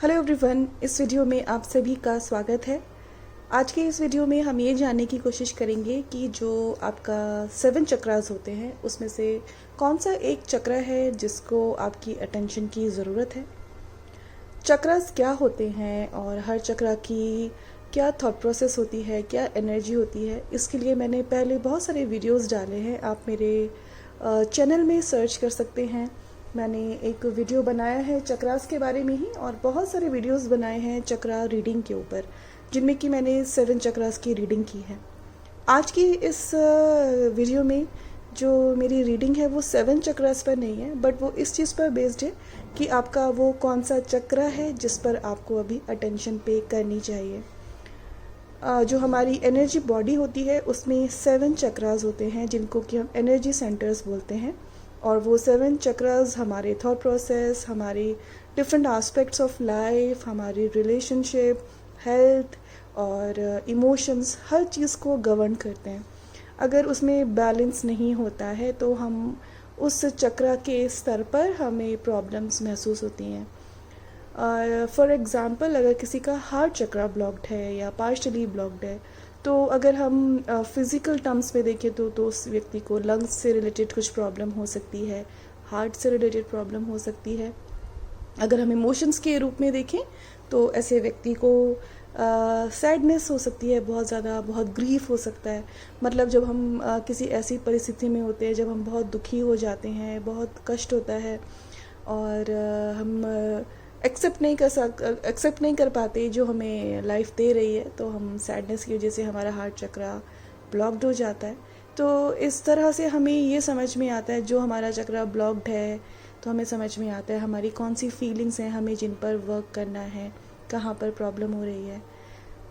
Hello everyone, इस video में आप सभी का स्वागत है। आज के इस वीडियो में हम ये जानने की कोशिश करेंगे कि जो आपका 7 चक्रास होते हैं उसमें से कौन सा एक चक्र है जिसको आपकी अटेंशन की ज़रूरत है। चक्रास क्या होते हैं और हर चक्र की क्या थॉट प्रोसेस होती है, क्या एनर्जी होती है, इसके लिए मैंने पहले बहुत सारे वीडियोस डाले हैं। आप मेरे चैनल में सर्च कर सकते हैं। मैंने एक वीडियो बनाया है चक्रास के बारे में ही और बहुत सारे वीडियोस बनाए हैं चक्रा रीडिंग के ऊपर, जिनमें कि मैंने 7 चक्रास की रीडिंग की है। आज की इस वीडियो में जो मेरी रीडिंग है वो 7 चक्रास पर नहीं है, बट वो इस चीज़ पर बेस्ड है कि आपका वो कौन सा चक्र है जिस पर आपको अभी अटेंशन पे करनी चाहिए। जो हमारी एनर्जी बॉडी होती है उसमें 7 चक्रास होते हैं जिनको कि हम एनर्जी सेंटर्स बोलते हैं। और वो 7 चक्रास हमारे थॉट प्रोसेस, हमारे डिफरेंट एस्पेक्ट्स ऑफ लाइफ, हमारी रिलेशनशिप, हेल्थ और इमोशंस, हर चीज़ को गवर्न करते हैं। अगर उसमें बैलेंस नहीं होता है तो हम उस चक्र के स्तर पर हमें प्रॉब्लम्स महसूस होती हैं। फॉर एग्ज़ाम्पल, अगर किसी का हार्ट चक्र ब्लॉक्ड है या पार्शली ब्लॉक्ड है, तो अगर हम फिज़िकल टर्म्स में देखें तो उस व्यक्ति को लंग्स से रिलेटेड कुछ प्रॉब्लम हो सकती है, हार्ट से रिलेटेड प्रॉब्लम हो सकती है। अगर हम इमोशंस के रूप में देखें तो ऐसे व्यक्ति को सैडनेस हो सकती है, बहुत ज़्यादा, बहुत ग्रीफ हो सकता है। मतलब जब हम किसी ऐसी परिस्थिति में होते हैं जब हम बहुत दुखी हो जाते हैं, बहुत कष्ट होता है और हम एक्सेप्ट नहीं कर पाते जो हमें लाइफ दे रही है, तो हम सैडनेस की वजह से हमारा हार्ट चक्र ब्लॉक्ड हो जाता है। तो इस तरह से हमें ये समझ में आता है जो हमारा चक्र ब्लॉक्ड है, तो हमें समझ में आता है हमारी कौन सी फीलिंग्स हैं, हमें जिन पर वर्क करना है, कहाँ पर प्रॉब्लम हो रही है।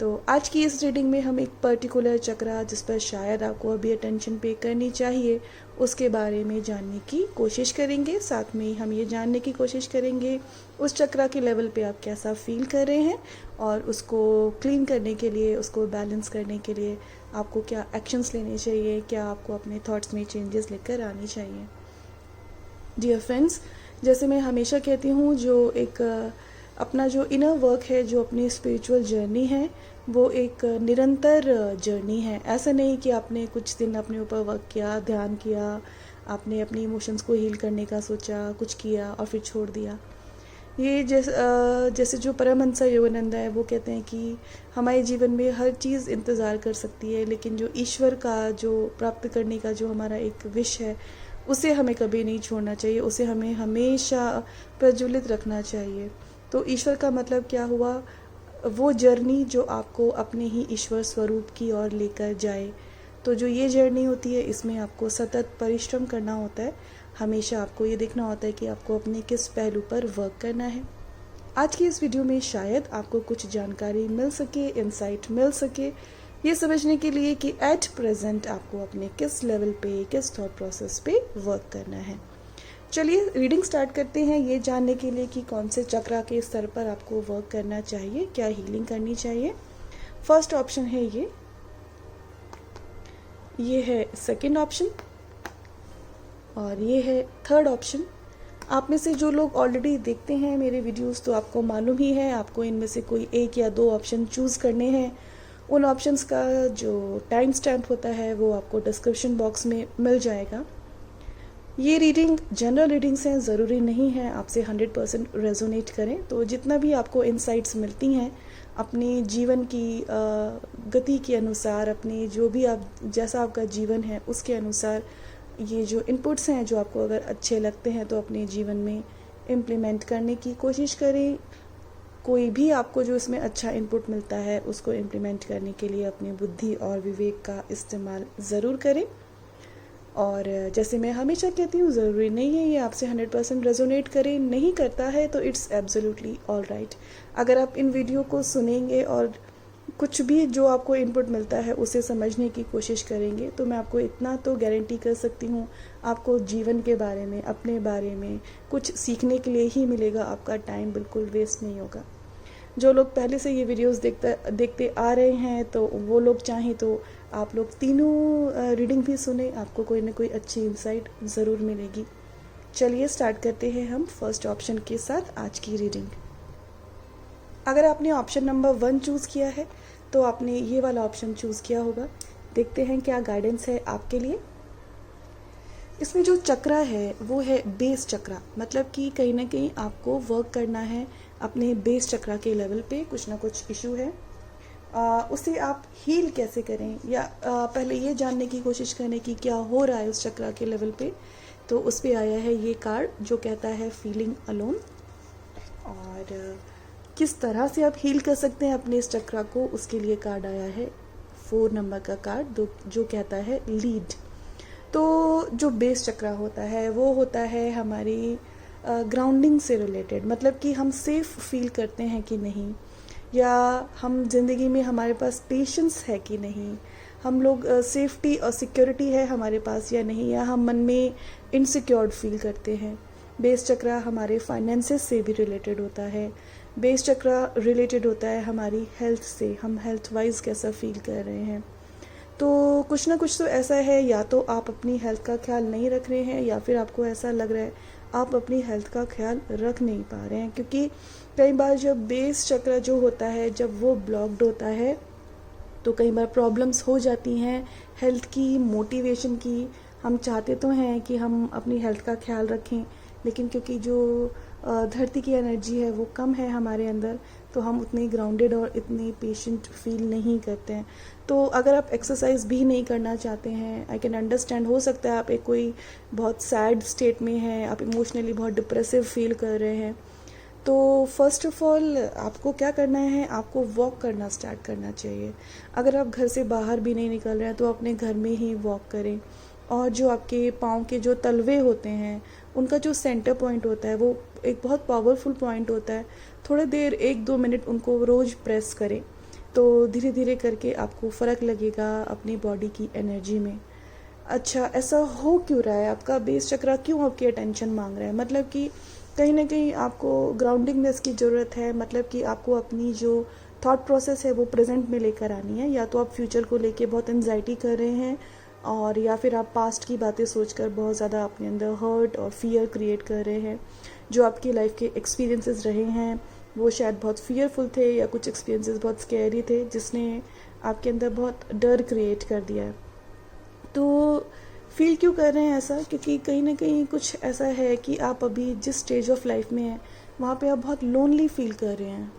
तो आज की इस रीडिंग में हम एक पर्टिकुलर चक्र जिस पर शायद आपको अभी अटेंशन पे करनी चाहिए उसके बारे में जानने की कोशिश करेंगे। साथ में हम ये जानने की कोशिश करेंगे उस चक्र के लेवल पे आप कैसा फील कर रहे हैं और उसको क्लीन करने के लिए, उसको बैलेंस करने के लिए आपको क्या एक्शंस लेने चाहिए, क्या आपको अपने थॉट्स में चेंजेस लेकर आनी चाहिए। डियर फ्रेंड्स, जैसे मैं हमेशा कहती हूँ, जो एक अपना जो इनर वर्क है, जो अपनी स्पिरिचुअल जर्नी है, वो एक निरंतर जर्नी है। ऐसा नहीं कि आपने कुछ दिन अपने ऊपर वर्क किया, ध्यान किया, आपने अपने इमोशंस को हील करने का सोचा, कुछ किया और फिर छोड़ दिया। ये जैसे जो परमहंस योगानंदा है वो कहते हैं कि हमारे जीवन में हर चीज़ इंतज़ार कर सकती है, लेकिन जो ईश्वर का जो प्राप्त करने का जो हमारा एक विश है उसे हमें कभी नहीं छोड़ना चाहिए, उसे हमें हमेशा प्रज्वलित रखना चाहिए। तो ईश्वर का मतलब क्या हुआ? वो जर्नी जो आपको अपने ही ईश्वर स्वरूप की ओर लेकर जाए। तो जो ये जर्नी होती है इसमें आपको सतत परिश्रम करना होता है। हमेशा आपको ये देखना होता है कि आपको अपने किस पहलू पर वर्क करना है। आज की इस वीडियो में शायद आपको कुछ जानकारी मिल सके, इंसाइट मिल सके, ये समझने के लिए कि एट प्रेजेंट आपको अपने किस लेवल पे, किस थॉट प्रोसेस पे वर्क करना है। चलिए रीडिंग स्टार्ट करते हैं, ये जानने के लिए कि कौन से चक्र के स्तर पर आपको वर्क करना चाहिए, क्या हीलिंग करनी चाहिए। फर्स्ट ऑप्शन है ये है सेकंड ऑप्शन और ये है थर्ड ऑप्शन। आप में से जो लोग ऑलरेडी देखते हैं मेरे वीडियोस तो आपको मालूम ही है, आपको इनमें से कोई एक या दो ऑप्शन चूज़ करने हैं। उन ऑप्शंस का जो टाइम स्टैम्प होता है वो आपको डिस्क्रिप्शन बॉक्स में मिल जाएगा। ये रीडिंग जनरल रीडिंग्स हैं, ज़रूरी नहीं है आपसे 100% रेजोनेट करें। तो जितना भी आपको इंसाइट्स मिलती हैं अपने जीवन की गति के अनुसार, अपने जो भी आप जैसा आपका जीवन है उसके अनुसार, ये जो इनपुट्स हैं जो आपको अगर अच्छे लगते हैं तो अपने जीवन में इम्प्लीमेंट करने की कोशिश करें। कोई भी आपको जो इसमें अच्छा इनपुट मिलता है उसको इम्प्लीमेंट करने के लिए अपनी बुद्धि और विवेक का इस्तेमाल ज़रूर करें। और जैसे मैं हमेशा कहती हूँ, ज़रूरी नहीं है ये आपसे 100% रेजोनेट करे, नहीं करता है तो इट्स एब्सोल्युटली ऑल राइट। अगर आप इन वीडियो को सुनेंगे और कुछ भी जो आपको इनपुट मिलता है उसे समझने की कोशिश करेंगे तो मैं आपको इतना तो गारंटी कर सकती हूँ, आपको जीवन के बारे में, अपने बारे में कुछ सीखने के लिए ही मिलेगा। आपका टाइम बिल्कुल वेस्ट नहीं होगा। जो लोग पहले से ये वीडियोस देखते आ रहे हैं तो वो लोग चाहें तो आप लोग तीनों रीडिंग भी सुने, आपको कोई ना कोई अच्छी इंसाइट ज़रूर मिलेगी। चलिए स्टार्ट करते हैं हम फर्स्ट ऑप्शन के साथ आज की रीडिंग। अगर आपने ऑप्शन नंबर 1 चूज़ किया है तो आपने ये वाला ऑप्शन चूज़ किया होगा। देखते हैं क्या गाइडेंस है आपके लिए। इसमें जो चक्रा है वो है बेस चक्रा, मतलब कि कहीं ना कहीं आपको वर्क करना है अपने बेस चक्रा के लेवल पे। कुछ ना कुछ इशू है, उसे आप हील कैसे करें, या पहले ये जानने की कोशिश करें कि क्या हो रहा है उस चक्रा के लेवल पे। तो उस पे आया है ये कार्ड जो कहता है फीलिंग अलोन, और किस तरह से आप हील कर सकते हैं अपने इस चक्रा को, उसके लिए कार्ड आया है 4 नंबर का कार्ड जो कहता है लीड। तो जो बेस चक्रा होता है वो होता है हमारी ग्राउंडिंग से रिलेटेड, मतलब कि हम सेफ फील करते हैं कि नहीं, या हम ज़िंदगी में हमारे पास पेशेंस है कि नहीं, हम लोग सेफ्टी और सिक्योरिटी है हमारे पास या नहीं, या हम मन में इनसिक्योर्ड फील करते हैं। बेस चक्रा हमारे फाइनेंसेस से भी रिलेटेड होता है। बेस चक्रा रिलेटेड होता है हमारी हेल्थ से, हम हेल्थ वाइज कैसा फील कर रहे हैं। तो कुछ ना कुछ तो ऐसा है, या तो आप अपनी हेल्थ का ख्याल नहीं रख रहे हैं, या फिर आपको ऐसा लग रहा है आप अपनी हेल्थ का ख्याल रख नहीं पा रहे हैं। क्योंकि कई बार जब बेस चक्र जो होता है जब वो ब्लॉक्ड होता है तो कई बार प्रॉब्लम्स हो जाती हैं हेल्थ की, मोटिवेशन की। हम चाहते तो हैं कि हम अपनी हेल्थ का ख्याल रखें, लेकिन क्योंकि जो धरती की एनर्जी है वो कम है हमारे अंदर, तो हम उतने ग्राउंडेड और इतने पेशेंट फील नहीं करते हैं। तो अगर आप एक्सरसाइज भी नहीं करना चाहते हैं, आई कैन अंडरस्टैंड, हो सकता है आप एक कोई बहुत सैड स्टेट में हैं, आप इमोशनली बहुत डिप्रेसिव फील कर रहे हैं, तो फर्स्ट ऑफ ऑल आपको क्या करना है, आपको वॉक करना स्टार्ट करना चाहिए। अगर आप घर से बाहर भी नहीं निकल रहे हैं तो अपने घर में ही वॉक करें, और जो आपके पाँव के जो तलवे होते हैं उनका जो सेंटर पॉइंट होता है वो एक बहुत पावरफुल पॉइंट होता है। थोड़ी देर 1-2 मिनट उनको रोज़ प्रेस करें, तो धीरे धीरे करके आपको फ़र्क लगेगा अपनी बॉडी की एनर्जी में। अच्छा, ऐसा हो क्यों रहा है, आपका बेस चक्रा क्यों आपकी अटेंशन मांग रहा है, मतलब कि कहीं ना कहीं आपको ग्राउंडिंगनेस की ज़रूरत है, मतलब कि आपको अपनी जो थॉट प्रोसेस है वो प्रेजेंट में लेकर आनी है। या तो आप फ्यूचर को लेके बहुत एंजाइटी कर रहे हैं, और या फिर आप पास्ट की बातें सोचकर बहुत ज़्यादा अपने अंदर हर्ट और फियर क्रिएट कर रहे हैं। जो आपकी लाइफ के एक्सपीरियंसेस रहे हैं वो शायद बहुत फियरफुल थे, या कुछ एक्सपीरियंसेस बहुत स्कैरी थे जिसने आपके अंदर बहुत डर क्रिएट कर दिया है। तो फील क्यों कर रहे हैं ऐसा, क्योंकि कहीं ना कहीं कुछ ऐसा है कि आप अभी जिस स्टेज ऑफ लाइफ में हैं वहाँ पे आप बहुत लोनली फील कर रहे हैं।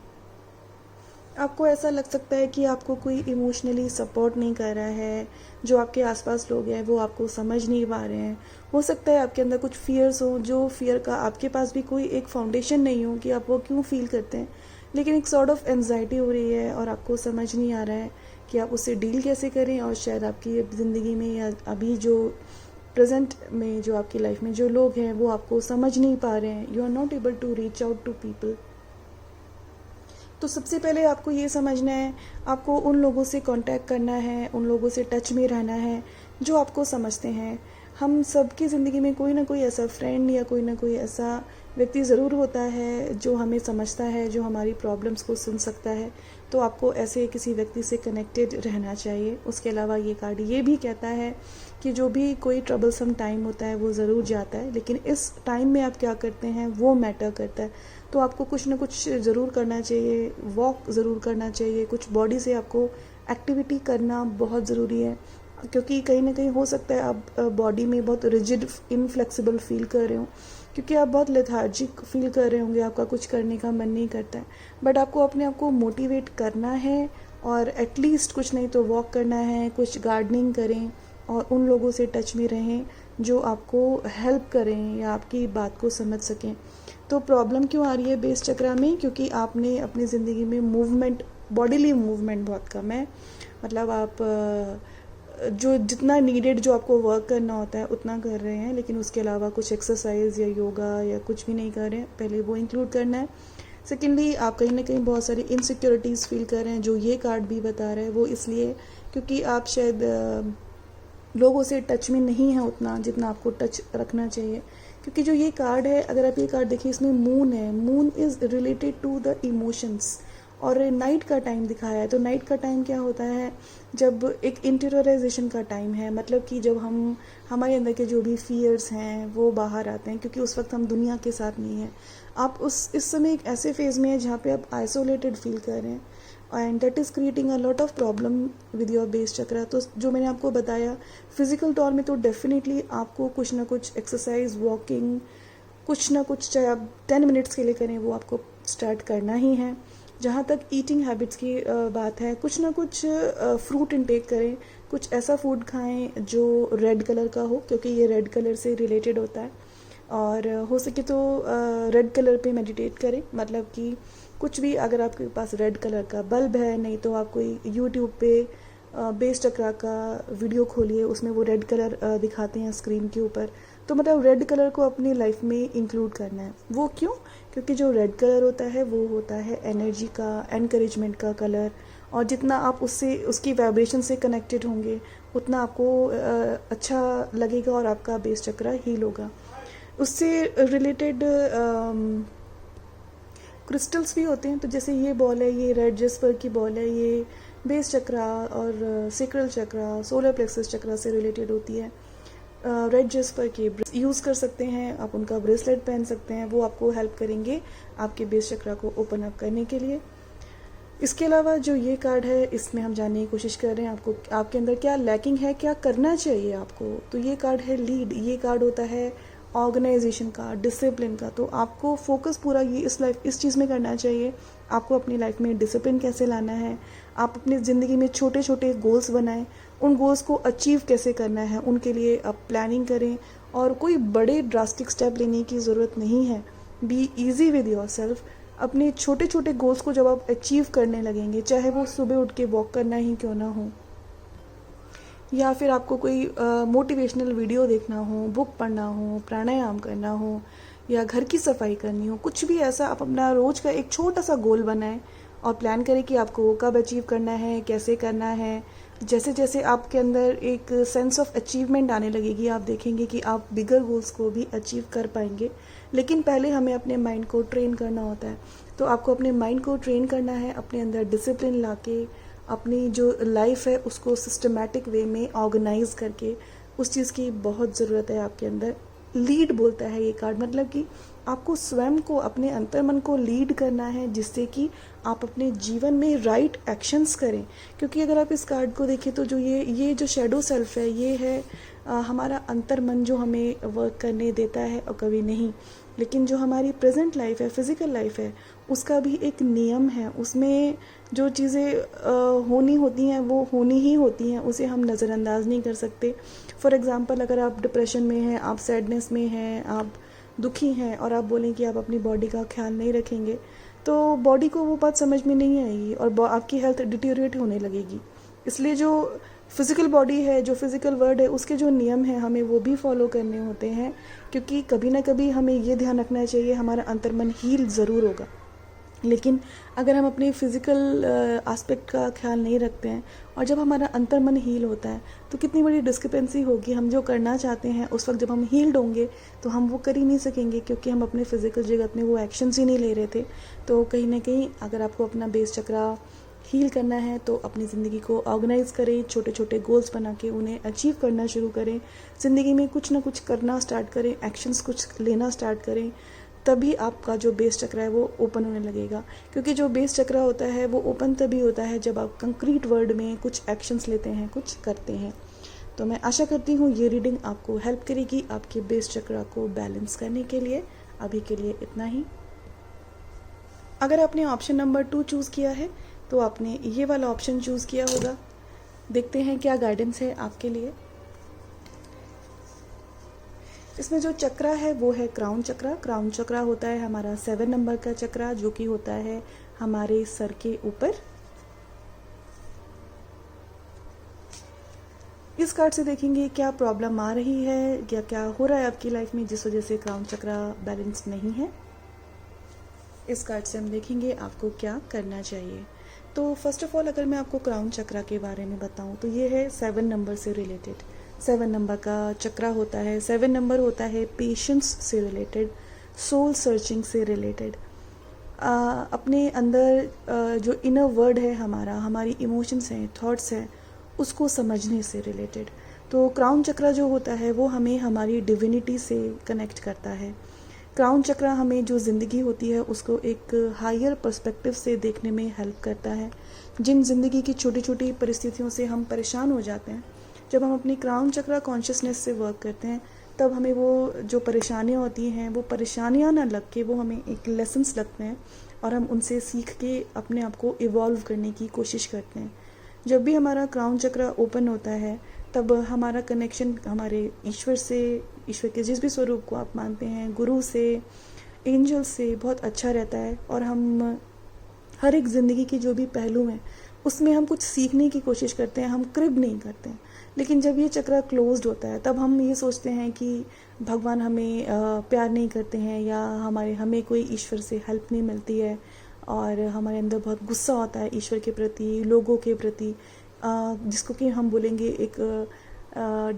आपको ऐसा लग सकता है कि आपको कोई इमोशनली सपोर्ट नहीं कर रहा है, जो आपके आसपास लोग हैं वो आपको समझ नहीं पा रहे हैं। हो सकता है आपके अंदर कुछ फियर्स हो, जो फियर का आपके पास भी कोई एक फाउंडेशन नहीं हो कि आप वो क्यों फील करते हैं, लेकिन एक सॉर्ट ऑफ एंजाइटी हो रही है और आपको समझ नहीं आ रहा है कि आप उससे डील कैसे करें। और शायद आपकी ज़िंदगी में या अभी जो प्रेजेंट में जो आपकी लाइफ में जो लोग हैं वो आपको समझ नहीं पा रहे हैं, you are not able to reach out to people. तो सबसे पहले आपको ये समझना है, आपको उन लोगों से कांटेक्ट करना है, उन लोगों से टच में रहना है जो आपको समझते हैं। हम सबकी ज़िंदगी में कोई ना कोई ऐसा फ्रेंड या कोई ना कोई ऐसा व्यक्ति ज़रूर होता है जो हमें समझता है, जो हमारी प्रॉब्लम्स को सुन सकता है। तो आपको ऐसे किसी व्यक्ति से कनेक्टेड रहना चाहिए। उसके अलावा ये कार्ड ये भी कहता है कि जो भी कोई ट्रबलसम टाइम होता है वो ज़रूर जाता है, लेकिन इस टाइम में आप क्या करते हैं वो मैटर करता है। तो आपको कुछ ना कुछ ज़रूर करना चाहिए, वॉक ज़रूर करना चाहिए, कुछ बॉडी से आपको एक्टिविटी करना बहुत ज़रूरी है। क्योंकि कहीं ना कहीं हो सकता है आप बॉडी में बहुत रिजिड इनफ्लेक्सिबल फील कर रहे हो, क्योंकि आप बहुत लेथार्जिक फील कर रहे होंगे, आपका कुछ करने का मन नहीं करता है। बट आपको अपने आप को मोटिवेट करना है, और एटलीस्ट कुछ नहीं तो वॉक करना है, कुछ गार्डनिंग करें, और उन लोगों से टच में रहें जो आपको हेल्प करें या आपकी बात को समझ सकें। तो प्रॉब्लम क्यों आ रही है बेस चक्रा में, क्योंकि आपने अपनी ज़िंदगी में मूवमेंट, बॉडीली मूवमेंट बहुत कम है। मतलब आप जो जितना नीडेड जो आपको वर्क करना होता है उतना कर रहे हैं, लेकिन उसके अलावा कुछ एक्सरसाइज या योगा या कुछ भी नहीं कर रहे हैं। पहले वो इंक्लूड करना है। सेकेंडली, आप कहीं ना कहीं बहुत सारी इनसिक्योरिटीज़ फील कर रहे हैं, जो ये कार्ड भी बता रहा है। वो इसलिए क्योंकि आप शायद लोगों से टच में नहीं है उतना जितना आपको टच रखना चाहिए। क्योंकि जो ये कार्ड है, अगर आप ये कार्ड देखिए, इसमें मून है। Moon is related to the emotions, और नाइट का टाइम दिखाया है। तो नाइट का टाइम क्या होता है, जब एक इंटीरियराइजेशन का टाइम है, मतलब कि जब हमारे अंदर के जो भी फियर्स हैं वो बाहर आते हैं, क्योंकि उस वक्त हम दुनिया के साथ नहीं हैं। आप इस समय एक ऐसे फेज़ में है जहाँ पे आप आइसोलेटेड फील कर रहे हैं, and that is creating a lot of problem with your base chakra. तो जो मैंने आपको बताया फिजिकल तौर में, तो डेफिनेटली आपको कुछ ना कुछ एक्सरसाइज, वॉकिंग, कुछ ना कुछ, चाहे आप 10 मिनट्स के लिए करें, वो आपको स्टार्ट करना ही है। जहाँ तक ईटिंग हैबिट्स की बात है, कुछ ना कुछ फ्रूट इनटेक करें, कुछ ऐसा फूड खाएं जो रेड कलर का हो, क्योंकि ये रेड कलर से रिलेटेड होता है। और हो सके तो रेड कलर पे मेडिटेट करें, मतलब कि कुछ भी, अगर आपके पास रेड कलर का बल्ब है, नहीं तो आप कोई यूट्यूब पे बेस चक्रा का वीडियो खोलिए, उसमें वो रेड कलर दिखाते हैं स्क्रीन के ऊपर। तो मतलब रेड कलर को अपनी लाइफ में इंक्लूड करना है। वो क्यों? क्योंकि जो रेड कलर होता है वो होता है एनर्जी का, एनकरेजमेंट का कलर, और जितना आप उसकी वाइब्रेशन से कनेक्टेड होंगे उतना आपको अच्छा लगेगा और आपका बेस चक्रा हील होगा। उससे रिलेटेड क्रिस्टल्स भी होते हैं। तो जैसे ये बॉल है, ये रेड जेस्पर की बॉल है, ये बेस चक्रा और सेक्रल चक्रा, सोलर प्लेक्सस चक्रा से रिलेटेड होती है। रेड जेस्पर के यूज़ कर सकते हैं आप, उनका ब्रेसलेट पहन सकते हैं, वो आपको हेल्प करेंगे आपके बेस चक्रा को ओपन अप करने के लिए। इसके अलावा जो ये कार्ड है, इसमें हम जानने की कोशिश कर रहे हैं आपको, आपके अंदर क्या लैकिंग है, क्या करना चाहिए आपको। तो ये कार्ड है लीड। ये कार्ड होता है ऑर्गेनाइजेशन का, डिसिप्लिन का। तो आपको फोकस पूरा ये इस चीज़ में करना चाहिए। आपको अपनी लाइफ में डिसिप्लिन कैसे लाना है, आप अपनी ज़िंदगी में छोटे छोटे गोल्स बनाएं, उन गोल्स को अचीव कैसे करना है, उनके लिए आप प्लानिंग करें। और कोई बड़े ड्रास्टिक स्टेप लेने की ज़रूरत नहीं है। Be easy with your self. अपने छोटे छोटे गोल्स को जब आप अचीव करने लगेंगे, चाहे वो सुबह उठ के वॉक करना ही क्यों ना हो, या फिर आपको कोई मोटिवेशनल वीडियो देखना हो, बुक पढ़ना हो, प्राणायाम करना हो, या घर की सफाई करनी हो, कुछ भी ऐसा आप अपना रोज का एक छोटा सा गोल बनाएं और प्लान करें कि आपको वो कब अचीव करना है, कैसे करना है। जैसे जैसे आपके अंदर एक सेंस ऑफ अचीवमेंट आने लगेगी, आप देखेंगे कि आप बिगर गोल्स को भी अचीव कर पाएंगे। लेकिन पहले हमें अपने माइंड को ट्रेन करना होता है। तो आपको अपने माइंड को ट्रेन करना है, अपने अंदर डिसिप्लिन लाके, अपनी जो लाइफ है उसको सिस्टमैटिक वे में ऑर्गेनाइज करके, उस चीज़ की बहुत ज़रूरत है आपके अंदर। लीड बोलता है ये कार्ड, मतलब कि आपको स्वयं को, अपने अंतर्मन को लीड करना है, जिससे कि आप अपने जीवन में राइट एक्शंस करें। क्योंकि अगर आप इस कार्ड को देखें तो जो ये जो शैडो सेल्फ है, ये है हमारा अंतर्मन जो हमें वर्क करने देता है और कभी नहीं। लेकिन जो हमारी प्रेजेंट लाइफ है, फिजिकल लाइफ है, उसका भी एक नियम है। उसमें जो चीज़ें होनी होती हैं वो होनी ही होती हैं, उसे हम नज़रअंदाज नहीं कर सकते। फॉर एग्ज़ाम्पल, अगर आप डिप्रेशन में हैं, आप सैडनेस में हैं, आप दुखी हैं, और आप बोलें कि आप अपनी बॉडी का ख्याल नहीं रखेंगे, तो बॉडी को वो बात समझ में नहीं आएगी और आपकी हेल्थ डिटीरिएट होने लगेगी। इसलिए जो फिज़िकल बॉडी है, जो फिज़िकल वर्ल्ड है, उसके जो नियम हैं हमें वो भी फॉलो करने होते हैं। क्योंकि कभी ना कभी हमें ये ध्यान रखना चाहिए, हमारा अंतर्मन हील ज़रूर होगा। लेकिन अगर हम अपने फिज़िकल एस्पेक्ट का ख्याल नहीं रखते हैं और जब हमारा अंतर्मन हील होता है, तो कितनी बड़ी डिस्क्रिपेंसी होगी। हम जो करना चाहते हैं उस वक्त जब हम हील्ड होंगे तो हम वो कर ही नहीं सकेंगे, क्योंकि हम अपने फिज़िकल जगत में वो एक्शंस ही नहीं ले रहे थे। तो कहीं ना कहीं अगर आपको अपना बेस चक्रा हील करना है तो अपनी ज़िंदगी को ऑर्गेनाइज करें, छोटे छोटे गोल्स बना के उन्हें अचीव करना शुरू करें। ज़िंदगी में कुछ ना कुछ करना स्टार्ट करें, एक्शंस कुछ लेना स्टार्ट करें, तभी आपका जो बेस चक्र है वो ओपन होने लगेगा। क्योंकि जो बेस चक्र होता है वो ओपन तभी होता है जब आप कंक्रीट वर्ड में कुछ एक्शंस लेते हैं, कुछ करते हैं। तो मैं आशा करती हूँ ये रीडिंग आपको हेल्प करेगी आपके बेस चक्र को बैलेंस करने के लिए। अभी के लिए इतना ही। अगर आपने ऑप्शन नंबर 2 चूज़ किया है तो आपने ये वाला ऑप्शन चूज़ किया होगा। देखते हैं क्या गाइडेंस है आपके लिए। इसमें जो चक्रा है वो है क्राउन चक्रा। क्राउन चक्रा होता है हमारा 7 नंबर का चक्रा, जो कि होता है हमारे सर के ऊपर। इस कार्ड से देखेंगे क्या प्रॉब्लम आ रही है या क्या हो रहा है आपकी लाइफ में जिस वजह से क्राउन चक्रा बैलेंस नहीं है। इस कार्ड से हम देखेंगे आपको क्या करना चाहिए। तो फर्स्ट ऑफ ऑल, अगर मैं आपको क्राउन चक्रा के बारे में बताऊं तो ये है 7 नंबर से रिलेटेड। 7 नंबर का चक्रा होता है, 7 नंबर होता है पेशेंस से रिलेटेड, सोल सर्चिंग से रिलेटेड। अपने अंदर जो इनर वर्ल्ड है हमारा, हमारी इमोशंस हैं, थॉट्स हैं, उसको समझने से रिलेटेड। तो क्राउन चक्रा जो होता है वो हमें हमारी डिविनिटी से कनेक्ट करता है। क्राउन चक्रा हमें जो ज़िंदगी होती है उसको एक हायर पर्सपेक्टिव से देखने में हेल्प करता है। जिन ज़िंदगी की छोटी छोटी परिस्थितियों से हम परेशान हो जाते हैं, जब हम अपनी क्राउन चक्रा कॉन्शियसनेस से वर्क करते हैं, तब हमें वो जो परेशानियाँ होती हैं वो परेशानियाँ ना लग के वो हमें एक लेसन्स लगते हैं और हम उनसे सीख के अपने आप को इवॉल्व करने की कोशिश करते हैं। जब भी हमारा क्राउन चक्रा ओपन होता है तब हमारा कनेक्शन हमारे ईश्वर से, ईश्वर के जिस भी स्वरूप को आप मानते हैं, गुरु से, एंजल से बहुत अच्छा रहता है। और हम हर एक ज़िंदगी की जो भी पहलू हैं उसमें हम कुछ सीखने की कोशिश करते हैं, हम क्रिब नहीं करते हैं। लेकिन जब ये चक्रा क्लोज्ड होता है तब हम ये सोचते हैं कि भगवान हमें प्यार नहीं करते हैं, या हमें कोई ईश्वर से हेल्प नहीं मिलती है, और हमारे अंदर बहुत गुस्सा होता है ईश्वर के प्रति, लोगों के प्रति, जिसको कि हम बोलेंगे एक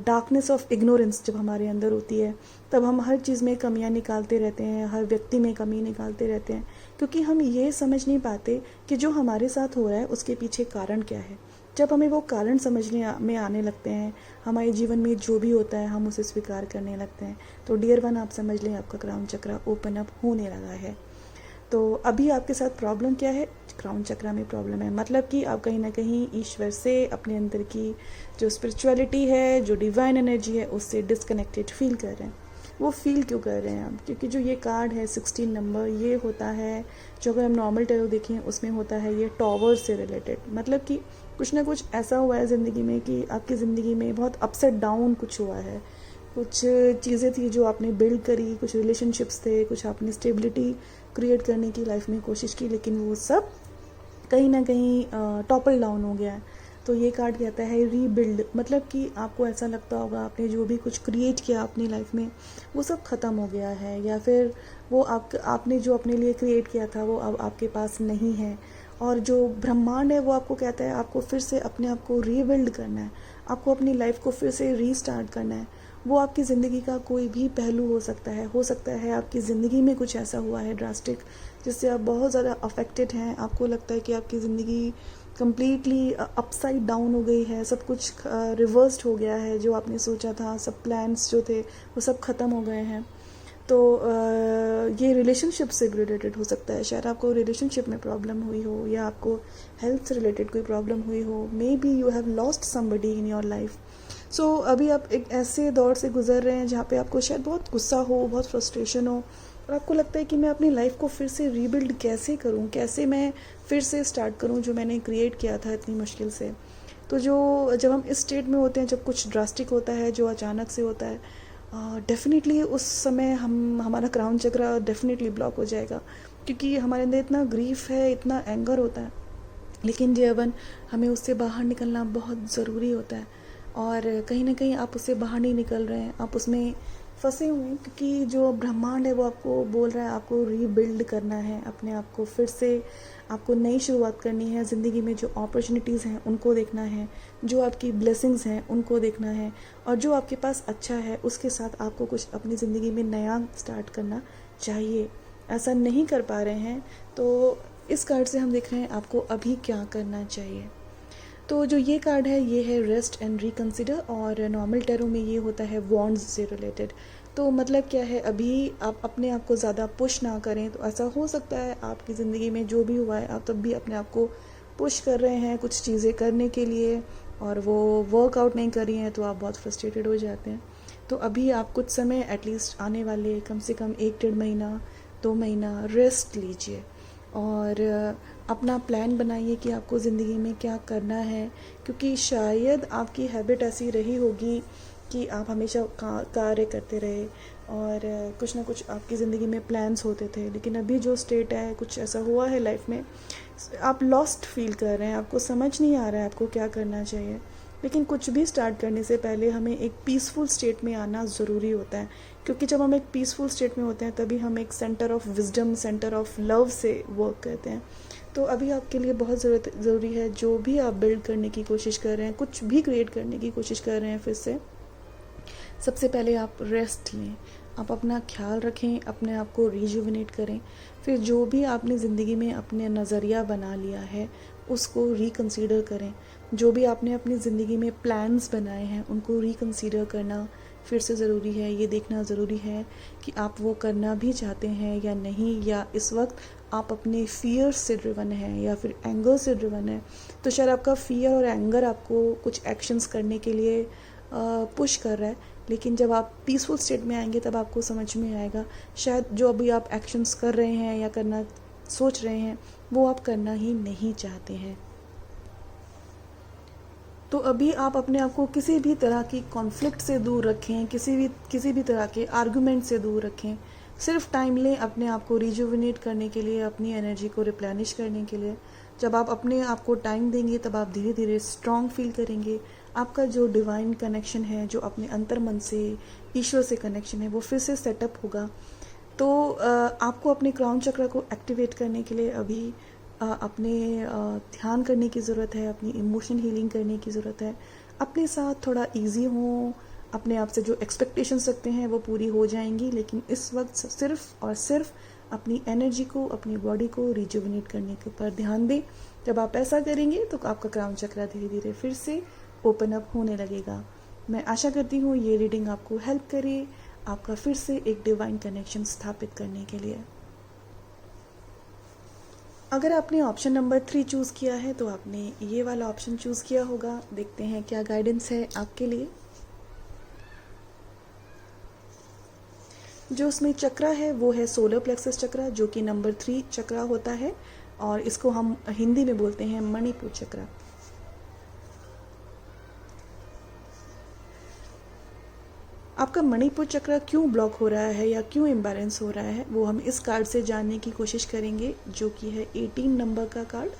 डार्कनेस ऑफ इग्नोरेंस जब हमारे अंदर होती है, तब हम हर चीज़ में कमियां निकालते रहते हैं, हर व्यक्ति में कमी निकालते रहते हैं, क्योंकि हम ये समझ नहीं पाते कि जो हमारे साथ हो रहा है उसके पीछे कारण क्या है। जब हमें वो कारण समझने में आने लगते हैं, हमारे जीवन में जो भी होता है हम उसे स्वीकार करने लगते हैं। तो डियर वन, आप समझ लें आपका क्राउन चक्रा ओपन अप होने लगा है। तो अभी आपके साथ प्रॉब्लम क्या है? क्राउन चक्रा में प्रॉब्लम है, मतलब कि आप कहीं ना कहीं ईश्वर से, अपने अंदर की जो स्पिरिचुअलिटी है, जो डिवाइन एनर्जी है, उससे डिस्कनेक्टेड फील कर रहे हैं। वो फील क्यों कर रहे हैं आप? क्योंकि जो ये कार्ड है 16 नंबर, ये होता है, जो अगर हम नॉर्मल टैरो देखें उसमें होता है ये टॉवर से रिलेटेड। मतलब कि कुछ ना कुछ ऐसा हुआ है ज़िंदगी में कि आपकी ज़िंदगी में बहुत अपसेट डाउन कुछ हुआ है, कुछ चीज़ें थी जो आपने बिल्ड करी, कुछ रिलेशनशिप्स थे, कुछ आपने स्टेबिलिटी क्रिएट करने की लाइफ में कोशिश की, लेकिन वो सब कहीं ना कहीं टॉपल डाउन हो गया है। तो ये कार्ड कहता है रीबिल्ड, मतलब कि आपको ऐसा लगता होगा आपने जो भी कुछ क्रिएट किया अपनी लाइफ में वो सब ख़त्म हो गया है, या फिर वो आपने जो अपने लिए क्रिएट किया था वो अब आपके पास नहीं है। और जो ब्रह्मांड है वो आपको कहता है आपको फिर से अपने आप को रीबिल्ड करना है, आपको अपनी लाइफ को फिर से रीस्टार्ट करना है। वो आपकी ज़िंदगी का कोई भी पहलू हो सकता है आपकी ज़िंदगी में कुछ ऐसा हुआ है ड्रास्टिक जिससे आप बहुत ज़्यादा अफेक्टेड हैं, आपको लगता है कि आपकी ज़िंदगी कम्प्लीटली अपसाइड डाउन हो गई है, सब कुछ रिवर्स्ड हो गया है, जो आपने सोचा था, सब प्लान्स जो थे वो सब ख़त्म हो गए हैं। तो ये रिलेशनशिप से रिलेटेड हो सकता है, शायद आपको रिलेशनशिप में प्रॉब्लम हुई हो, या आपको हेल्थ से रिलेटेड कोई प्रॉब्लम हुई हो, may be you have lost somebody in your life. So अभी आप एक ऐसे दौर से गुजर रहे हैं जहाँ पे आपको शायद बहुत गुस्सा हो, बहुत फ्रस्ट्रेशन हो, और आपको लगता है कि मैं अपनी लाइफ को फिर से रीबिल्ड कैसे करूँ, कैसे मैं फिर से स्टार्ट करूँ जो मैंने क्रिएट किया था इतनी मुश्किल से। तो जब हम इस स्टेट में होते हैं, जब कुछ ड्रास्टिक होता है, जो अचानक से होता है, डेफिनेटली उस समय हमारा क्राउन चक्रा डेफिनेटली ब्लॉक हो जाएगा, क्योंकि हमारे अंदर इतना ग्रीफ है, इतना एंगर होता है। लेकिन जीवन हमें उससे बाहर निकलना बहुत ज़रूरी होता है, और कहीं ना कहीं आप उससे बाहर नहीं निकल रहे हैं, आप उसमें फंसे हुए हैं, क्योंकि जो ब्रह्मांड है वो आपको बोल रहा है आपको रीबिल्ड करना है, अपने आप को फिर से आपको नई शुरुआत करनी है। ज़िंदगी में जो अपॉर्चुनिटीज़ हैं उनको देखना है, जो आपकी ब्लेसिंग्स हैं उनको देखना है, और जो आपके पास अच्छा है उसके साथ आपको कुछ अपनी ज़िंदगी में नया स्टार्ट करना चाहिए। ऐसा नहीं कर पा रहे हैं तो इस कार्ड से हम देख रहे हैं आपको अभी क्या करना चाहिए। तो जो ये कार्ड है ये है रेस्ट एंड रिकंसिडर, और नॉर्मल टैरो में ये होता है वॉन्ड्स से रिलेटेड। तो मतलब क्या है, अभी आप अपने आप को ज़्यादा पुश ना करें। तो ऐसा हो सकता है आपकी ज़िंदगी में जो भी हुआ है आप तब भी अपने आप को पुश कर रहे हैं कुछ चीज़ें करने के लिए, और वो वर्कआउट नहीं कर रही हैं तो आप बहुत फ्रस्ट्रेटेड हो जाते हैं। तो अभी आप कुछ समय एटलीस्ट आने वाले कम से कम 1-1.5 महीना 2 महीना रेस्ट लीजिए, और अपना प्लान बनाइए कि आपको ज़िंदगी में क्या करना है, क्योंकि शायद आपकी हैबिट ऐसी रही होगी कि आप हमेशा कार्य करते रहे, और कुछ ना कुछ आपकी ज़िंदगी में प्लान्स होते थे। लेकिन अभी जो स्टेट है, कुछ ऐसा हुआ है लाइफ में, आप लॉस्ट फील कर रहे हैं, आपको समझ नहीं आ रहा है आपको क्या करना चाहिए। लेकिन कुछ भी स्टार्ट करने से पहले हमें एक पीसफुल स्टेट में आना ज़रूरी होता है, क्योंकि जब हम एक पीसफुल स्टेट में होते हैं तभी हम एक centre of wisdom, centre of love से वर्क करते हैं। तो अभी आपके लिए बहुत ज़रूरी है, जो भी आप बिल्ड करने की कोशिश कर रहे हैं, कुछ भी क्रिएट करने की कोशिश कर रहे हैं, फिर से सबसे पहले आप रेस्ट लें, आप अपना ख्याल रखें, अपने आप को रिजुविनेट करें। फिर जो भी आपने ज़िंदगी में अपने नज़रिया बना लिया है उसको रिकंसीडर करें। जो भी आपने अपनी ज़िंदगी में प्लान्स बनाए हैं उनको रिकंसीडर करना फिर से ज़रूरी है। ये देखना ज़रूरी है कि आप वो करना भी चाहते हैं या नहीं, या इस वक्त आप अपने फियर से ड्रिवन हैं या फिर एंगर से ड्रिवन है। तो शायद आपका फियर और एंगर आपको कुछ एक्शंस करने के लिए पुश कर रहा है, लेकिन जब आप पीसफुल स्टेट में आएंगे तब आपको समझ में आएगा शायद जो अभी आप एक्शंस कर रहे हैं या करना सोच रहे हैं वो आप करना ही नहीं चाहते हैं। तो अभी आप अपने आप को किसी भी तरह की कॉन्फ्लिक्ट से दूर रखें, किसी भी तरह के आर्गुमेंट से दूर रखें। सिर्फ टाइम लें अपने आप को रिजुविनेट करने के लिए, अपनी एनर्जी को रिप्लेनिश करने के लिए। जब आप अपने आप को टाइम देंगे तब आप धीरे धीरे स्ट्रॉन्ग फील करेंगे। आपका जो डिवाइन कनेक्शन है, जो अपने अंतर मन से, ईश्वर से कनेक्शन है, वो फिर से सेटअप होगा। तो आपको अपने क्राउन चक्र को एक्टिवेट करने के लिए अभी अपने ध्यान करने की ज़रूरत है, अपनी इमोशनल हीलिंग करने की ज़रूरत है। अपने साथ थोड़ा इजी हो, अपने आप से जो एक्सपेक्टेशंस रखते हैं वो पूरी हो जाएंगी, लेकिन इस वक्त सिर्फ और सिर्फ अपनी एनर्जी को, अपनी बॉडी को रिजुविनेट करने के ऊपर ध्यान दें। जब आप ऐसा करेंगे तो आपका क्राउन चक्र धीरे धीरे फिर से ओपन अप होने लगेगा। मैं आशा करती हूँ ये रीडिंग आपको हेल्प करे आपका फिर से एक डिवाइन कनेक्शन स्थापित करने के लिए। अगर आपने ऑप्शन नंबर 3 चूज़ किया है तो आपने ये वाला ऑप्शन चूज़ किया होगा। देखते हैं क्या गाइडेंस है आपके लिए। जो उसमें चक्र है वो है सोलर प्लेक्सस चक्र, जो कि नंबर 3 चक्र होता है और इसको हम हिंदी में बोलते हैं मणिपुर चक्र। आपका मणिपुर चक्र क्यों ब्लॉक हो रहा है या क्यों इम्बैलेंस हो रहा है वो हम इस कार्ड से जानने की कोशिश करेंगे, जो कि है 18 नंबर का कार्ड।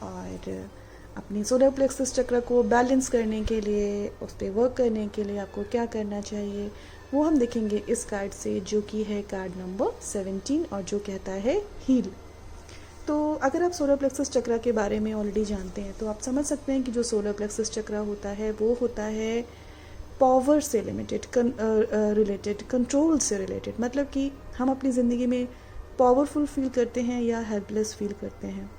और अपनी सोलर प्लेक्सस चक्र को बैलेंस करने के लिए, उस पर वर्क करने के लिए आपको क्या करना चाहिए वो हम देखेंगे इस कार्ड से, जो कि है कार्ड नंबर 17 और जो कहता है हील। तो अगर आप सोलर प्लेक्सस चक्र के बारे में ऑलरेडी जानते हैं तो आप समझ सकते हैं कि जो सोलर प्लेक्सस चक्र होता है वो होता है पावर से रिलेटेड, कंट्रोल से रिलेटेड। मतलब कि हम अपनी ज़िंदगी में पावरफुल फील करते हैं या हेल्पलेस फील करते हैं।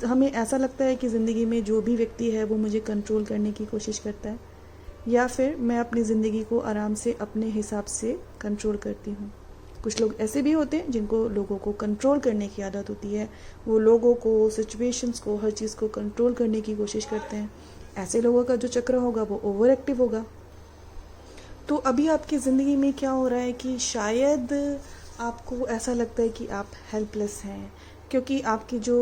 हमें ऐसा लगता है कि ज़िंदगी में जो भी व्यक्ति है वो मुझे कंट्रोल करने की कोशिश करता है, या फिर मैं अपनी ज़िंदगी को आराम से अपने हिसाब से कंट्रोल करती हूँ। कुछ लोग ऐसे भी होते हैं जिनको लोगों को कंट्रोल करने की आदत होती है। वो लोगों को, सिचुएशंस को, हर चीज़ को कंट्रोल करने की कोशिश करते हैं। ऐसे लोगों का जो चक्र होगा वो ओवर एक्टिव होगा। तो अभी आपकी ज़िंदगी में क्या हो रहा है कि शायद आपको ऐसा लगता है कि आप हेल्पलेस हैं, क्योंकि आपकी जो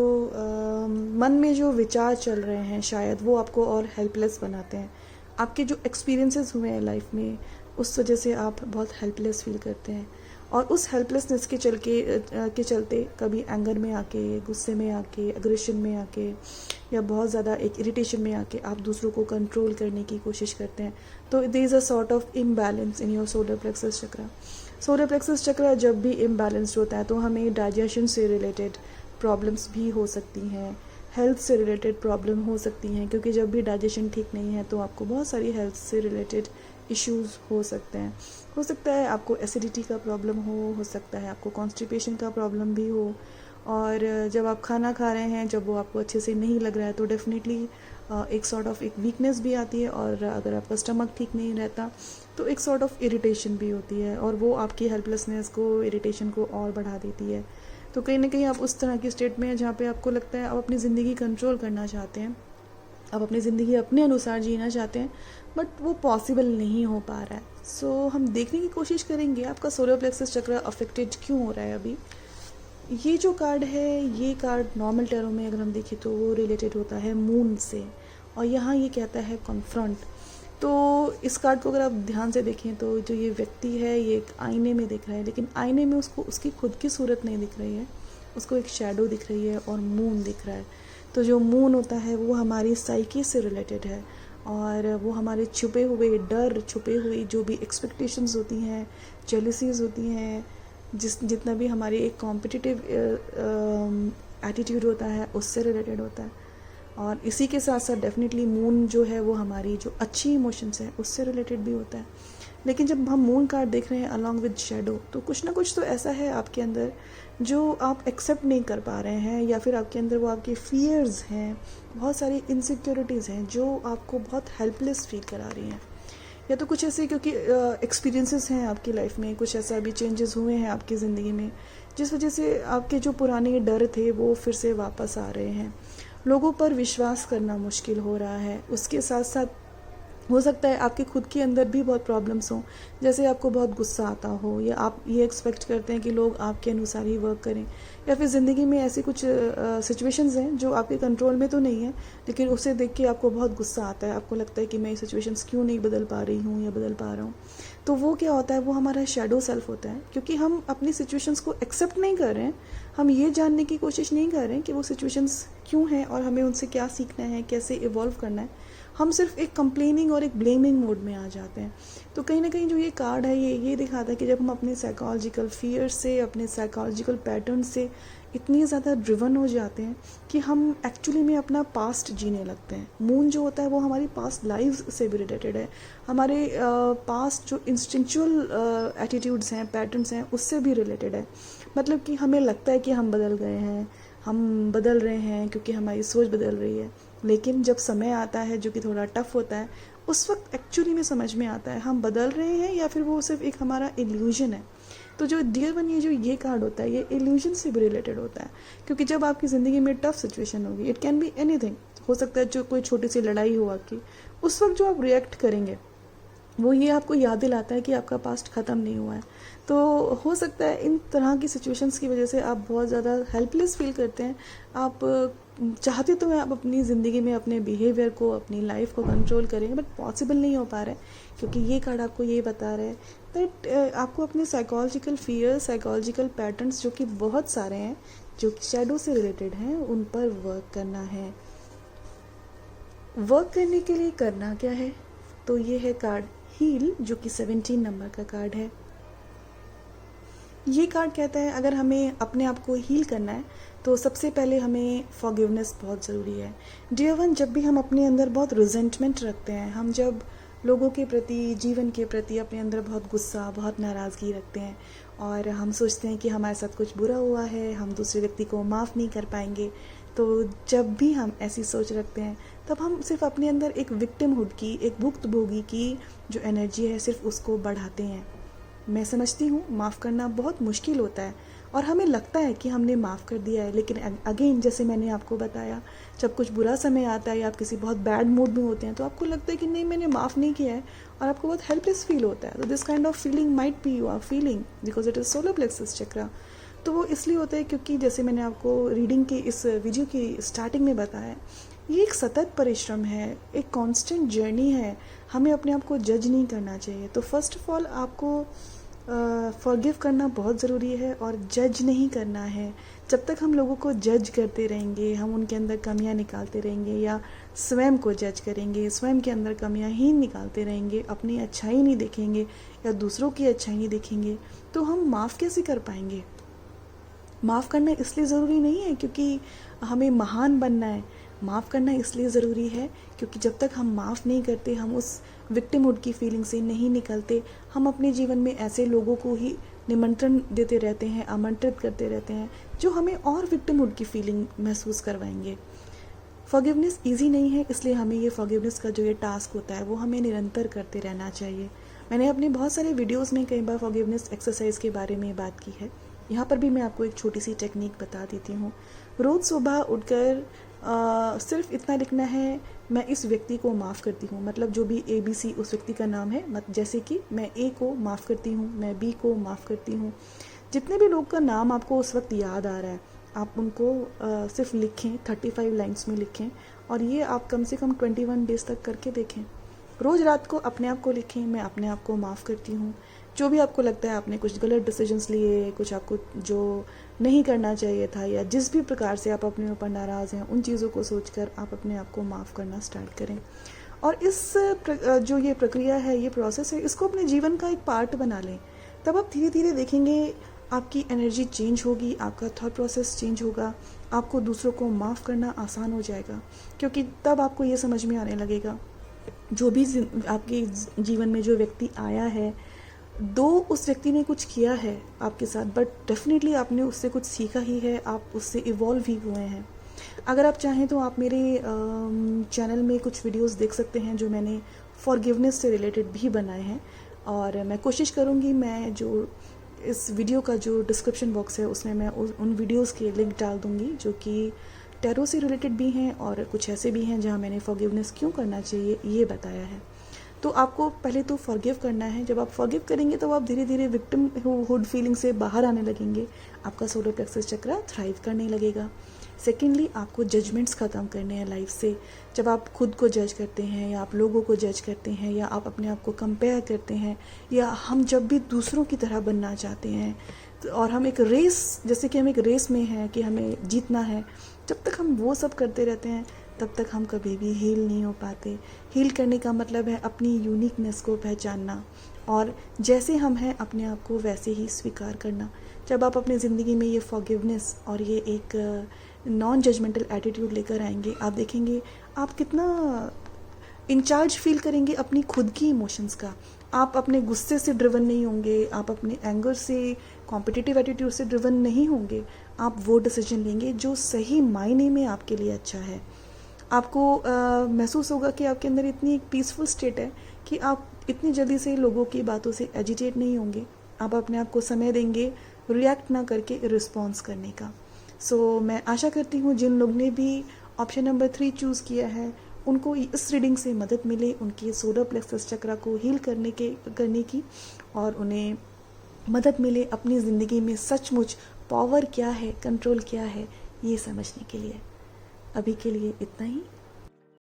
मन में जो विचार चल रहे हैं शायद वो आपको और हेल्पलेस बनाते हैं। आपके जो एक्सपीरियंसेस हुए हैं लाइफ में उस वजह से आप बहुत हेल्पलेस फील करते हैं, और उस हेल्पलेसनेस के चलते कभी एंगर में आके, गुस्से में आके, एग्रेशन में आके या बहुत ज़्यादा एक इरिटेशन में आके आप दूसरों को कंट्रोल करने की कोशिश करते हैं। तो there is a sort of imbalance in your solar plexus chakra. Solar plexus chakra जब भी इम्बैलेंस्ड होता है तो हमें डाइजेशन से रिलेटेड प्रॉब्लम्स भी हो सकती हैं, हेल्थ से रिलेटेड प्रॉब्लम हो सकती हैं, क्योंकि जब भी डाइजेशन ठीक नहीं है तो आपको बहुत सारी हेल्थ से रिलेटेड इश्यूज़ हो सकते हैं। हो सकता है आपको एसिडिटी का प्रॉब्लम हो सकता है आपको कॉन्स्टिपेशन का प्रॉब्लम भी हो, और जब आप खाना खा रहे हैं जब वो आपको अच्छे से नहीं लग रहा है तो डेफिनेटली एक सॉर्ट ऑफ एक वीकनेस भी आती है, और अगर आपका स्टमक ठीक नहीं रहता तो एक सॉर्ट ऑफ इरिटेशन भी होती है, और वो आपकी हेल्पलेसनेस को, इरिटेशन को और बढ़ा देती है। तो कहीं ना कहीं आप उस तरह की स्टेट में हैं जहाँ पे आपको लगता है आप अपनी ज़िंदगी कंट्रोल करना चाहते हैं, आप अपनी ज़िंदगी अपने अनुसार जीना चाहते हैं, बट वो पॉसिबल नहीं हो पा रहा है। सो हम देखने की कोशिश करेंगे आपका सोलर प्लेक्सस चक्र अफेक्टेड क्यों हो रहा है अभी। ये जो कार्ड है, ये कार्ड नॉर्मल टर्म में अगर हम देखें तो वो रिलेटेड होता है मून से, और यहाँ ये कहता है कॉन्फ्रंट। तो इस कार्ड को अगर आप ध्यान से देखें तो जो ये व्यक्ति है ये एक आईने में दिख रहा है, लेकिन आईने में उसको उसकी खुद की सूरत नहीं दिख रही है, उसको एक शैडो दिख रही है और मून दिख रहा है। तो जो मून होता है वो हमारी साइकी से रिलेटेड है, और वो हमारे छुपे हुए डर, छुपे हुई जो भी एक्सपेक्टेशंस होती हैं, जेलसीज होती हैं, जितना भी हमारी एक कॉम्पिटिटिव एटीट्यूड होता है उससे रिलेटेड होता है। और इसी के साथ साथ डेफिनेटली मून जो है वो हमारी जो अच्छी इमोशंस है उससे रिलेटेड भी होता है। लेकिन जब हम मून कार्ड देख रहे हैं अलॉन्ग विद शेडो, तो कुछ ना कुछ तो ऐसा है आपके अंदर जो आप एक्सेप्ट नहीं कर पा रहे हैं, या फिर आपके अंदर वो आपके फियर्स हैं, बहुत सारी इनसिक्योरिटीज़ हैं जो आपको बहुत हेल्पलेस फील करा रही हैं। या तो कुछ ऐसे क्योंकि एक्सपीरियंसेस हैं आपकी लाइफ में, कुछ ऐसा भी चेंजेस हुए हैं आपकी ज़िंदगी में जिस वजह से आपके जो पुराने डर थे वो फिर से वापस आ रहे हैं। लोगों पर विश्वास करना मुश्किल हो रहा है। उसके साथ साथ हो सकता है आपके खुद के अंदर भी बहुत प्रॉब्लम्स हों, जैसे आपको बहुत गुस्सा आता हो, या आप ये एक्सपेक्ट करते हैं कि लोग आपके अनुसार ही वर्क करें, या फिर ज़िंदगी में ऐसी कुछ सिचुएशंस हैं जो आपके कंट्रोल में तो नहीं है, लेकिन उसे देख के आपको बहुत गुस्सा आता है। आपको लगता है कि मैं ये सिचुएशंस क्यों नहीं बदल पा रही हूँ या बदल पा रहा हूँ। तो वो क्या होता है, वो हमारा शैडो सेल्फ होता है, क्योंकि हम अपनी सिचुएशंस को एक्सेप्ट नहीं कर रहे हैं। हम ये जानने की कोशिश नहीं कर रहे हैं कि वो सिचुएशंस क्यों हैं और हमें उनसे क्या सीखना है, कैसे इवॉल्व करना है। हम सिर्फ एक कंप्लेनिंग और एक ब्लेमिंग मोड में आ जाते हैं। तो कहीं ना कहीं जो ये कार्ड है ये दिखाता है कि जब हम अपने साइकोलॉजिकल फियर से, अपने साइकोलॉजिकल पैटर्न से इतनी ज़्यादा ड्रिवन हो जाते हैं कि हम एक्चुअली में अपना पास्ट जीने लगते हैं। मून जो होता है वो हमारी पास्ट लाइफ से भी रिलेटेड है, हमारे पास्ट जो इंस्टिंक्चुअल एटीट्यूड्स हैं, पैटर्न्स हैं, उससे भी रिलेटेड है। मतलब कि हमें लगता है कि हम बदल गए हैं, हम बदल रहे हैं क्योंकि हमारी सोच बदल रही है, लेकिन जब समय आता है जो कि थोड़ा टफ होता है, उस वक्त एक्चुअली में समझ में आता है हम बदल रहे हैं या फिर वो सिर्फ एक हमारा इल्यूजन है। तो जो डियर वन ये कार्ड होता है, ये इल्यूजन से भी रिलेटेड होता है, क्योंकि जब आपकी ज़िंदगी में टफ सिचुएशन होगी, इट कैन बी एनीथिंग, हो सकता है जो कोई छोटी सी लड़ाई हो आपकी, उस वक्त जो आप रिएक्ट करेंगे वो ये आपको याद दिलाता है कि आपका पास्ट ख़त्म नहीं हुआ है। तो हो सकता है इन तरह की सिचुएशंस की वजह से आप बहुत ज़्यादा हेल्पलेस फील करते हैं। आप चाहते तो हैं आप अपनी ज़िंदगी में अपने बिहेवियर को, अपनी लाइफ को कंट्रोल करेंगे, बट पॉसिबल नहीं हो पा रहा है, क्योंकि ये कार्ड आपको ये बता रहा है दैट आपको अपने साइकोलॉजिकल फियर, साइकोलॉजिकल पैटर्न्स जो कि बहुत सारे हैं, जो शैडो से रिलेटेड हैं, उन पर वर्क करना है। वर्क करने के लिए करना क्या है, तो ये है कार्ड हील, जो कि 17 नंबर का कार्ड है। ये कार्ड कहता है अगर हमें अपने आप को हील करना है तो सबसे पहले हमें फॉरगिवनेस बहुत ज़रूरी है। डियर वन, जब भी हम अपने अंदर बहुत रिजेंटमेंट रखते हैं, हम जब लोगों के प्रति, जीवन के प्रति अपने अंदर बहुत गुस्सा, बहुत नाराज़गी रखते हैं और हम सोचते हैं कि हमारे साथ कुछ बुरा हुआ है, हम दूसरे व्यक्ति को माफ़ नहीं कर पाएंगे, तो जब भी हम ऐसी सोच रखते हैं तब हम सिर्फ अपने अंदर एक विक्टिमहुड की, एक भुक्तभोगी की जो एनर्जी है, सिर्फ उसको बढ़ाते हैं। मैं समझती हूँ माफ़ करना बहुत मुश्किल होता है और हमें लगता है कि हमने माफ़ कर दिया है, लेकिन अगेन जैसे मैंने आपको बताया, जब कुछ बुरा समय आता है या आप किसी बहुत बैड मूड में होते हैं तो आपको लगता है कि नहीं, मैंने माफ़ नहीं किया है, और आपको बहुत हेल्पलेस फील होता है। तो this kind of feeling might be you are feeling because it is solar plexus chakra. तो वो इसलिए होता है क्योंकि जैसे मैंने आपको रीडिंग के इस वीडियो की स्टार्टिंग में बताया, ये एक सतत परिश्रम है, एक कांस्टेंट जर्नी है। हमें अपने आप को जज नहीं करना चाहिए। तो फर्स्ट ऑफ ऑल आपको फॉरगिव करना बहुत ज़रूरी है और जज नहीं करना है। जब तक हम लोगों को जज करते रहेंगे, हम उनके अंदर कमियां निकालते रहेंगे या स्वयं को जज करेंगे, स्वयं के अंदर कमियां ही निकालते रहेंगे, अपनी अच्छाई नहीं देखेंगे या दूसरों की अच्छाई नहीं देखेंगे, तो हम माफ़ कैसे कर पाएंगे। माफ़ करना इसलिए ज़रूरी नहीं है क्योंकि हमें महान बनना है। माफ़ करना इसलिए ज़रूरी है क्योंकि जब तक हम माफ़ नहीं करते, हम उस विक्टिमहुड की फीलिंग से नहीं निकलते, हम अपने जीवन में ऐसे लोगों को ही निमंत्रण देते रहते हैं, आमंत्रित करते रहते हैं जो हमें और विक्टिमहुड की फीलिंग महसूस करवाएंगे। फॉरगिवनेस ईजी नहीं है, इसलिए हमें ये फॉरगिवनेस का जो ये टास्क होता है वो हमें निरंतर करते रहना चाहिए। मैंने अपने बहुत सारे वीडियोज़ में कई बार फॉरगिवनेस एक्सरसाइज के बारे में बात की है। यहाँ पर भी मैं आपको एक छोटी सी टेक्निक बता देती हूँ। रोज़ सुबह उठकर सिर्फ इतना लिखना है, मैं इस व्यक्ति को माफ़ करती हूँ, मतलब जो भी ABC उस व्यक्ति का नाम है, जैसे कि मैं A को माफ़ करती हूँ, मैं B को माफ़ करती हूँ। जितने भी लोग का नाम आपको उस वक्त याद आ रहा है, आप उनको सिर्फ लिखें, 35 लाइन्स में लिखें, और ये आप कम से कम 21 डेज़ तक करके देखें। रोज़ रात को अपने आप को लिखें, मैं अपने आप को माफ़ करती हूँ। जो भी आपको लगता है आपने कुछ गलत डिसीजंस लिए, कुछ आपको जो नहीं करना चाहिए था, या जिस भी प्रकार से आप अपने ऊपर नाराज़ हैं, उन चीज़ों को सोचकर आप अपने आप को माफ़ करना स्टार्ट करें। और इस जो ये प्रक्रिया है, ये प्रोसेस है, इसको अपने जीवन का एक पार्ट बना लें। तब आप धीरे धीरे देखेंगे आपकी एनर्जी चेंज होगी, आपका थॉट प्रोसेस चेंज होगा, आपको दूसरों को माफ़ करना आसान हो जाएगा, क्योंकि तब आपको ये समझ में आने लगेगा जो भी आपके जीवन में जो व्यक्ति आया है, दो उस व्यक्ति ने कुछ किया है आपके साथ, बट डेफिनेटली आपने उससे कुछ सीखा ही है, आप उससे इवॉल्व ही हुए हैं। अगर आप चाहें तो आप मेरे चैनल में कुछ वीडियोस देख सकते हैं जो मैंने फॉरगिवनेस से रिलेटेड भी बनाए हैं, और मैं कोशिश करूँगी मैं जो इस वीडियो का जो डिस्क्रिप्शन बॉक्स है उसमें मैं उन वीडियोस के लिंक डाल दूँगी जो कि टैरो से रिलेटेड भी हैं और कुछ ऐसे भी हैं जहाँ मैंने फॉरगिवनेस क्यों करना चाहिए ये बताया है। तो आपको पहले तो फॉरगिव करना है। जब आप फॉरगिव करेंगे तो आप धीरे धीरे विक्टिम हुड फीलिंग से बाहर आने लगेंगे, आपका सोलर प्लेक्सस चक्र थ्राइव करने लगेगा। सेकेंडली, आपको जजमेंट्स ख़त्म करने हैं लाइफ से। जब आप खुद को जज करते हैं या आप लोगों को जज करते हैं या आप अपने आप को कंपेयर करते हैं, या हम जब भी दूसरों की तरह बनना चाहते हैं और हम एक रेस, जैसे कि हम एक रेस में हैं कि हमें जीतना है, जब तक हम वो सब करते रहते हैं तब तक हम कभी भी हील नहीं हो पाते। हील करने का मतलब है अपनी यूनिकनेस को पहचानना और जैसे हम हैं अपने आप को वैसे ही स्वीकार करना। जब आप अपनी ज़िंदगी में ये फॉरगिवनेस और ये एक नॉन जजमेंटल एटीट्यूड लेकर आएंगे, आप देखेंगे आप कितना इंचार्ज फील करेंगे अपनी खुद की इमोशंस का। आप अपने गुस्से से ड्रिवन नहीं होंगे, आप अपने एंगर से, कॉम्पिटिटिव एटीट्यूड से ड्रिवन नहीं होंगे। आप वो डिसीजन लेंगे जो सही मायने में आपके लिए अच्छा है। आपको महसूस होगा कि आपके अंदर इतनी एक पीसफुल स्टेट है कि आप इतनी जल्दी से लोगों की बातों से एजिटेट नहीं होंगे। आप अपने आप को समय देंगे रिएक्ट ना करके रिस्पॉन्स करने का। सो मैं आशा करती हूँ जिन लोग ने भी ऑप्शन नंबर 3 चूज़ किया है उनको इस रीडिंग से मदद मिले उनके सोलर प्लेक्सस चक्र को हील करने की, और उन्हें मदद मिले अपनी ज़िंदगी में सचमुच पावर क्या है, कंट्रोल क्या है, ये समझने के लिए। अभी के लिए इतना ही।